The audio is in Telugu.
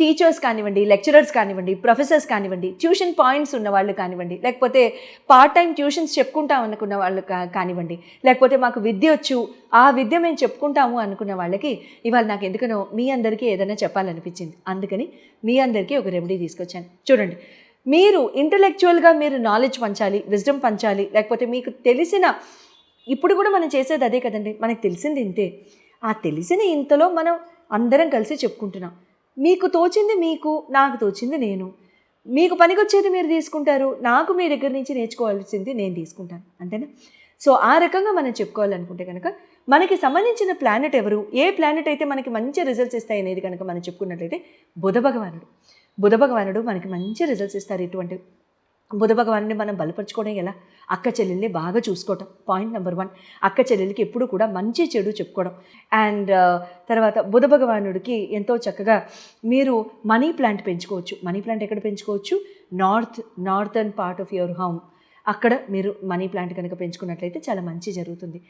టీచర్స్ కానివ్వండి, లెక్చరర్స్ కానివ్వండి, ప్రొఫెసర్స్ కానివ్వండి, ట్యూషన్ పాయింట్స్ ఉన్న వాళ్ళు కానివ్వండి, లేకపోతే పార్ట్ టైం ట్యూషన్స్ చెప్పుకుంటాం అనుకున్న వాళ్ళు కానివ్వండి, లేకపోతే మాకు విద్య వచ్చు, ఆ విద్య మేము చెప్పుకుంటాము అనుకున్న వాళ్ళకి ఇవాళ నాకు ఎందుకనో మీ అందరికీ ఏదైనా చెప్పాలనిపించింది. అందుకని మీ అందరికీ ఒక రెమెడీ తీసుకొచ్చాను. చూడండి, మీరు ఇంటలెక్చువల్గా మీరు నాలెడ్జ్ పంచాలి, విజ్డమ్ పంచాలి, లేకపోతే మీకు తెలిసిన, ఇప్పుడు కూడా మనం చేసేది అదే కదండి, మనకు తెలిసింది ఇంతే. ఆ తెలిసిన ఇంతలో మనం అందరం కలిసి చెప్పుకుంటున్నాం. మీకు తోచింది మీకు, నాకు తోచింది నేను. మీకు పనికొచ్చేది మీరు తీసుకుంటారు, నాకు మీ దగ్గర నుంచి నేర్చుకోవాల్సింది నేను తీసుకుంటాను, అంతేనా? సో ఆ రకంగా మనం చెప్పుకోవాలనుకుంటే కనుక మనకి సంబంధించిన ప్లానెట్ ఎవరు, ఏ ప్లానెట్ అయితే మనకి మంచి రిజల్ట్స్ ఇస్తాయి అనేది కనుక మనం చెప్పుకున్నట్లయితే బుధ భగవానుడు. బుధ భగవానుడు మనకి మంచి రిజల్ట్స్ ఇస్తారు. ఇటువంటి బుధ భగవాన్ని మనం బలపరుచుకోవడం ఎలా? అక్క చెల్లెల్ని బాగా చూసుకోవటం పాయింట్ నెంబర్ 1. అక్క చెల్లెలకి ఎప్పుడు కూడా మంచి చెడు చెప్పుకోవడం. అండ్ తర్వాత బుధ భగవానుడికి ఎంతో చక్కగా మీరు మనీ ప్లాంట్ పెంచుకోవచ్చు. మనీ ప్లాంట్ ఎక్కడ పెంచుకోవచ్చు? Northern part of your home, అక్కడ మీరు మనీ ప్లాంట్ కనుక పెంచుకున్నట్లయితే చాలా మంచి జరుగుతుంది.